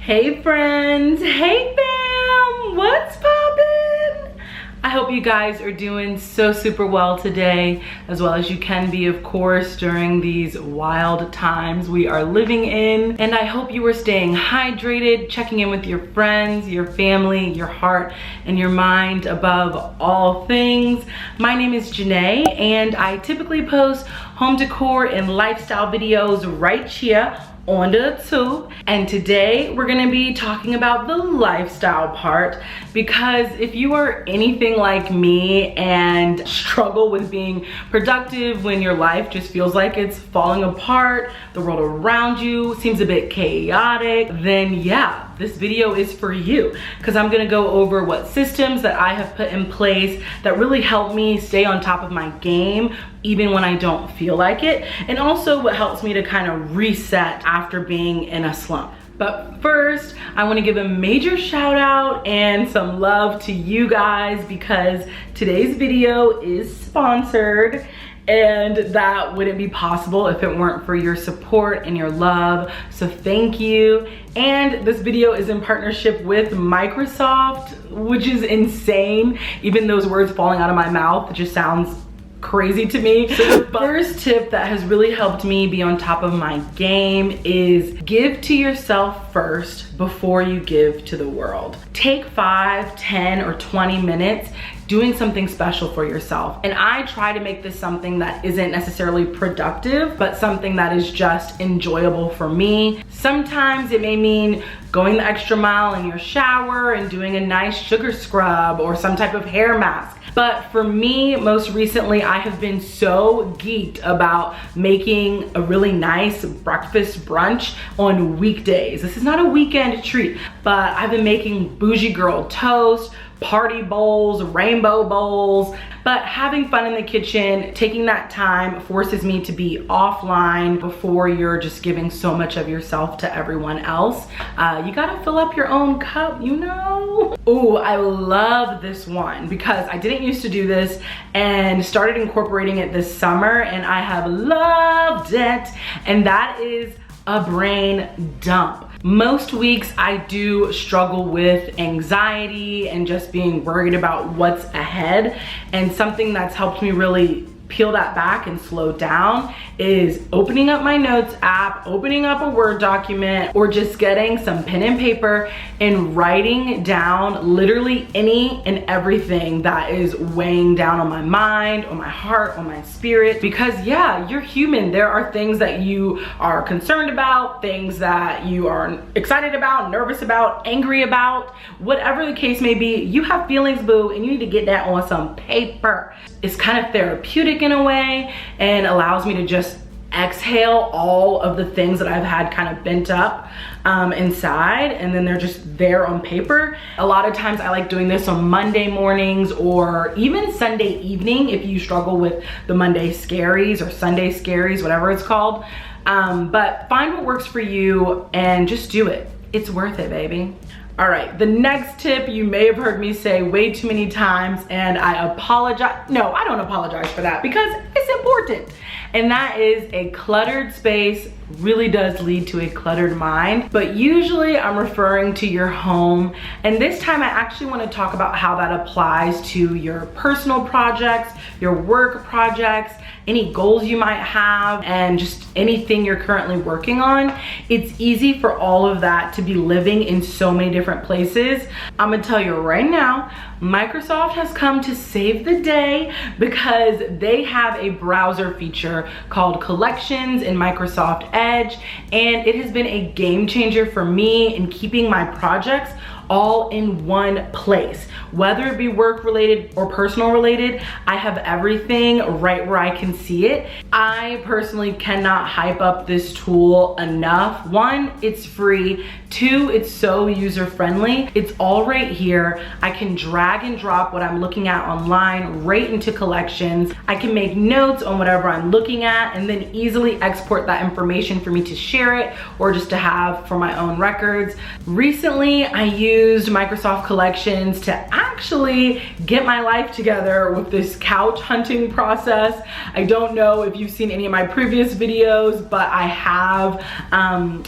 Hey friends, hey fam, what's poppin'? I hope you guys are doing so super well today, as well as you can be, of course, during these wild times we are living in. And I hope you are staying hydrated, checking in with your friends, your family, your heart, and your mind above all things. My name is Janae, and I typically post home decor and lifestyle videos right here on the tube. And today we're gonna be talking about the lifestyle part, because if you are anything like me and struggle with being productive when your life just feels like it's falling apart, the world around you seems a bit chaotic, then yeah, this video is for you, because I'm gonna go over what systems that I have put in place that really help me stay on top of my game even when I don't feel like it, and also what helps me to kind of reset after being in a slump. But first, I want to give a major shout out and some love to you guys, because today's video is sponsored, and that wouldn't be possible if it weren't for your support and your love. So thank you. And this video is in partnership with Microsoft, which is insane. Even those words falling out of my mouth, it just sounds crazy to me. So the first tip that has really helped me be on top of my game is give to yourself first before you give to the world. Take 5, 10, or 20 minutes doing something special for yourself. And I try to make this something that isn't necessarily productive, but something that is just enjoyable for me. Sometimes it may mean going the extra mile in your shower and doing a nice sugar scrub or some type of hair mask. But for me, most recently, I have been so geeked about making a really nice breakfast brunch on weekdays. This is not a weekend treat, but I've been making bougie girl toast, party bowls, rainbow bowls. But having fun in the kitchen, taking that time forces me to be offline before you're just giving so much of yourself to everyone else. You gotta fill up your own cup, you know? Ooh, I love this one because I didn't used to do this and started incorporating it this summer, and I have loved it. And that is a brain dump. Most weeks I do struggle with anxiety and just being worried about what's ahead, and something that's helped me really peel that back and slow down is opening up my notes app, opening up a Word document, or just getting some pen and paper and writing down literally any and everything that is weighing down on my mind, on my heart, on my spirit. Because yeah, you're human. There are things that you are concerned about, things that you are excited about, nervous about, angry about, whatever the case may be. You have feelings, boo, and you need to get that on some paper. It's kind of therapeutic in a way and allows me to just exhale all of the things that I've had kind of bent up inside, and then they're just there on paper. A lot of times I like doing this on Monday mornings or even Sunday evening if you struggle with the Monday scaries or Sunday scaries, whatever it's called. But find what works for you and just do it. It's worth it, baby. All right, the next tip you may have heard me say way too many times, and I apologize. No, I don't apologize for that because it's important. And that is a cluttered space really does lead to a cluttered mind, but usually I'm referring to your home. And this time I actually want to talk about how that applies to your personal projects, your work projects, any goals you might have, and just anything you're currently working on. It's easy for all of that to be living in so many different places. I'm gonna tell you right now, Microsoft has come to save the day because they have a browser feature called Collections in Microsoft Edge, and it has been a game changer for me in keeping my projects all in one place. Whether it be work related or personal related, I have everything right where I can see it. I personally cannot hype up this tool enough. 1, it's free. 2, it's so user friendly. It's all right here. I can drag and drop what I'm looking at online right into Collections. I can make notes on whatever I'm looking at and then easily export that information for me to share it or just to have for my own records. Recently, I used used Microsoft Collections to actually get my life together with this couch hunting process. I don't know if you've seen any of my previous videos, but I have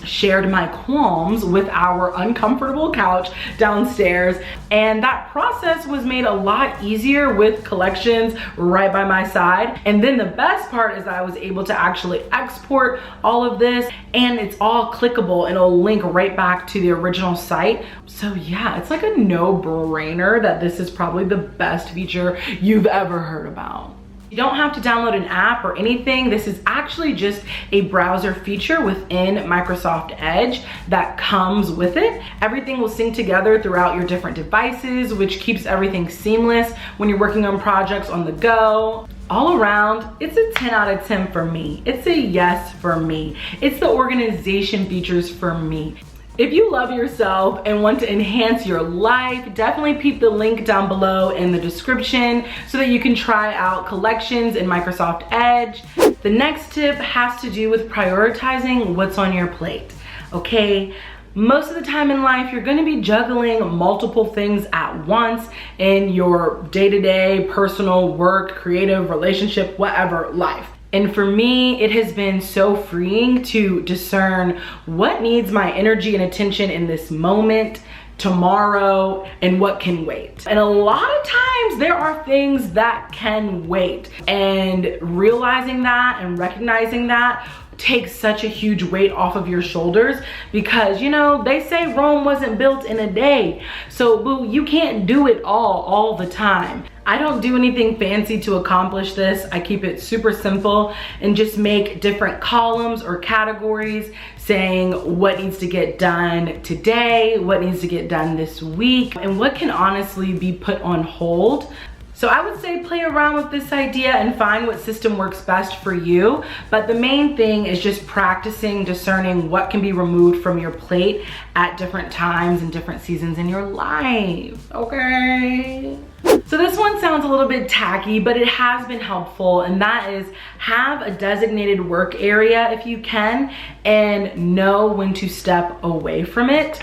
shared my qualms with our uncomfortable couch downstairs, and that process was made a lot easier with Collections right by my side. And then the best part is I was able to actually export all of this, and it's all clickable and it'll link right back to the original site. So yeah, it's like a no-brainer that this is probably the best feature you've ever heard about. You don't have to download an app or anything. This is actually just a browser feature within Microsoft Edge that comes with it. Everything will sync together throughout your different devices, which keeps everything seamless when you're working on projects on the go. All around, it's a 10 out of 10 for me. It's a yes for me. It's the organization features for me. If you love yourself and want to enhance your life, definitely peep the link down below in the description so that you can try out Collections in Microsoft Edge. The next tip has to do with prioritizing what's on your plate, okay? Most of the time in life, you're gonna be juggling multiple things at once in your day-to-day, personal, work, creative, relationship, whatever life. And for me, it has been so freeing to discern what needs my energy and attention in this moment, tomorrow, and what can wait. And a lot of times there are things that can wait. And realizing that and recognizing that takes such a huge weight off of your shoulders, because you know, they say Rome wasn't built in a day. So boo, you can't do it all the time. I don't do anything fancy to accomplish this. I keep it super simple and just make different columns or categories saying what needs to get done today, what needs to get done this week, and what can honestly be put on hold. So I would say play around with this idea and find what system works best for you. But the main thing is just practicing discerning what can be removed from your plate at different times and different seasons in your life, okay? So this one sounds a little bit tacky, but it has been helpful, and that is have a designated work area if you can, and know when to step away from it.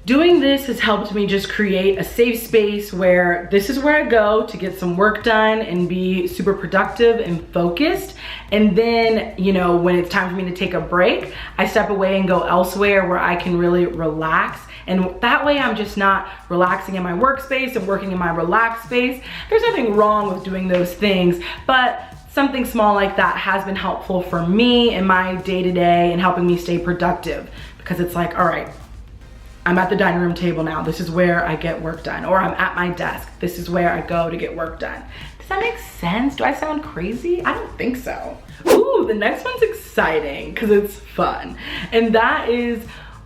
Doing this has helped me just create a safe space where this is where I go to get some work done and be super productive and focused. And then, you know, when it's time for me to take a break, I step away and go elsewhere where I can really relax. And that way I'm just not relaxing in my workspace and working in my relaxed space. There's nothing wrong with doing those things, but something small like that has been helpful for me in my day-to-day and helping me stay productive, because it's like, all right, I'm at the dining room table now. This is where I get work done. Or I'm at my desk. This is where I go to get work done. Does that make sense? Do I sound crazy? I don't think so. Ooh, the next one's exciting because it's fun. And that is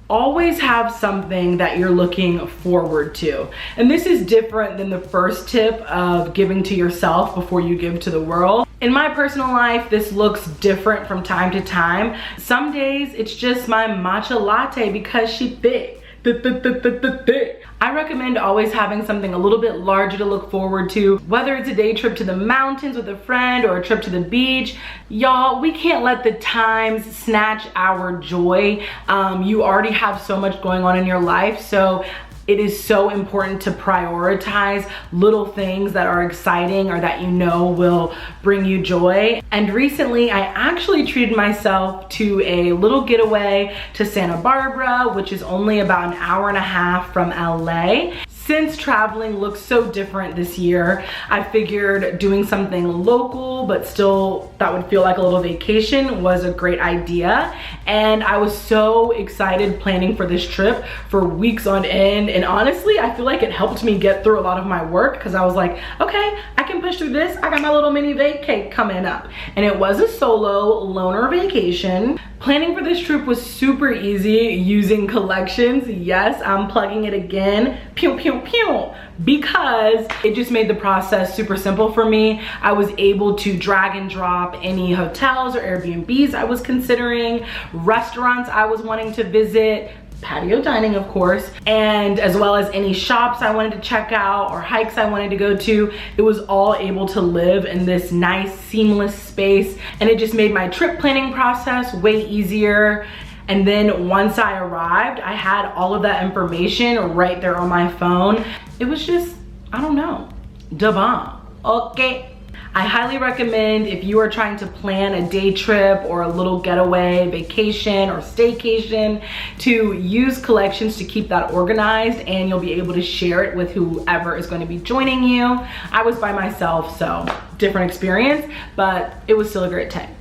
always have something that you're looking forward to. And this is different than the first tip of giving to yourself before you give to the world. In my personal life, this looks different from time to time. Some days it's just my matcha latte because she thick. I recommend always having something a little bit larger to look forward to, whether it's a day trip to the mountains with a friend or a trip to the beach. Y'all, we can't let the times snatch our joy. You already have so much going on in your life, so it is so important to prioritize little things that are exciting or that you know will bring you joy. And recently I actually treated myself to a little getaway to Santa Barbara, which is only about an hour and a half from LA. Since traveling looks so different this year, I figured doing something local but still that would feel like a little vacation was a great idea. And I was so excited planning for this trip for weeks on end. And honestly, I feel like it helped me get through a lot of my work, because I was like, okay, I can push through this. I got my little mini vacay coming up. And it was a solo loner vacation. Planning for this trip was super easy using Collections. Yes, I'm plugging it again. Pew, pew, pew. Because it just made the process super simple for me. I was able to drag and drop any hotels or Airbnbs I was considering, restaurants I was wanting to visit, patio dining of course, and as well as any shops I wanted to check out or hikes I wanted to go to. It was all able to live in this nice seamless space, and it just made my trip planning process way easier. And then once I arrived, I had all of that information right there on my phone. It was just, I don't know, da bomb, okay? I highly recommend if you are trying to plan a day trip or a little getaway, vacation or staycation, to use collections to keep that organized, and you'll be able to share it with whoever is going to be joining you. I was by myself, so different experience, but it was still a great time.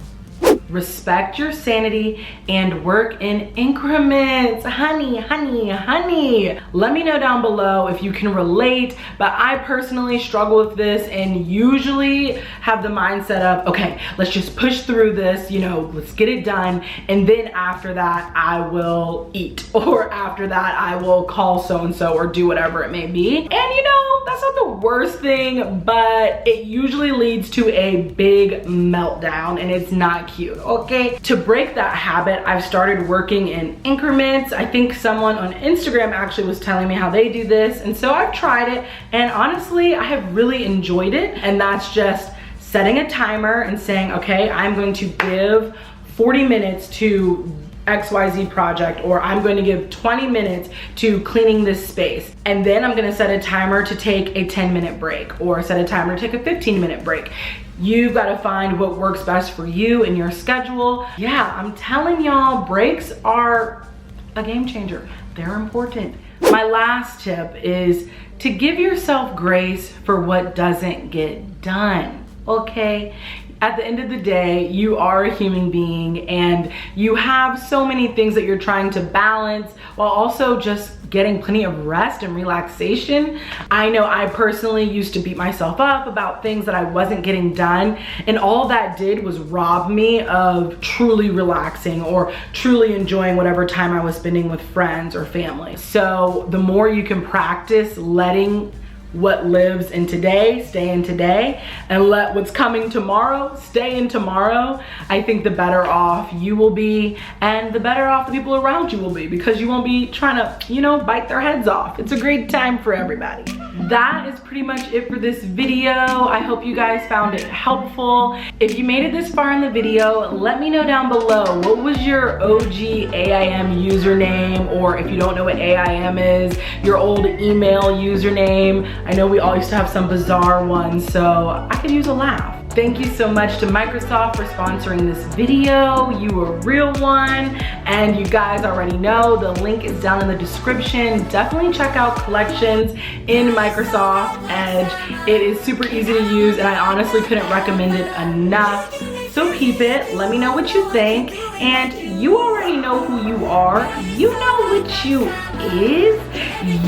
Respect your sanity and work in increments. Honey, honey, honey. Let me know down below if you can relate, but I personally struggle with this and usually have the mindset of, okay, let's just push through this, you know, let's get it done. And then after that, I will eat, or after that, I will call so-and-so or do whatever it may be. And you know, that's not the worst thing, but it usually leads to a big meltdown and it's not cute. Okay, to break that habit, I've started working in increments. I think someone on Instagram actually was telling me how they do this, and so I've tried it, and honestly, I have really enjoyed it. And that's just setting a timer and saying, okay, I'm going to give 40 minutes to XYZ project, or I'm going to give 20 minutes to cleaning this space. And then I'm gonna set a timer to take a 10-minute break, or set a timer to take a 15-minute break. You've got to find what works best for you and your schedule. Yeah, I'm telling y'all, breaks are a game changer. They're important. My last tip is to give yourself grace for what doesn't get done, okay? At the end of the day, you are a human being and you have so many things that you're trying to balance while also just getting plenty of rest and relaxation. I know I personally used to beat myself up about things that I wasn't getting done, and all that did was rob me of truly relaxing or truly enjoying whatever time I was spending with friends or family. So the more you can practice letting what lives in today stay in today, and let what's coming tomorrow stay in tomorrow, I think the better off you will be, and the better off the people around you will be, because you won't be trying to, you know, bite their heads off. It's a great time for everybody. That is pretty much it for this video. I hope you guys found it helpful. If you made it this far in the video, let me know down below, what was your OG AIM username, or if you don't know what AIM is, your old email username. I know we all used to have some bizarre ones, so I could use a laugh. Thank you so much to Microsoft for sponsoring this video. You a real one. And you guys already know the link is down in the description. Definitely check out collections in Microsoft Edge. It is super easy to use, and I honestly couldn't recommend it enough. So peep it, let me know what you think, and you already know who you are. You know what you is.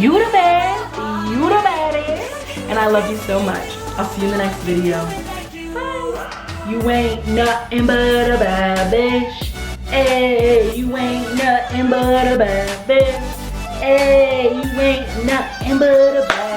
You the best, you the baddest, and I love you so much. I'll see you in the next video. Bye. You ain't nothing but a bad bitch. Hey, you ain't nothing but a bad bitch. Hey, you ain't nothing but a bad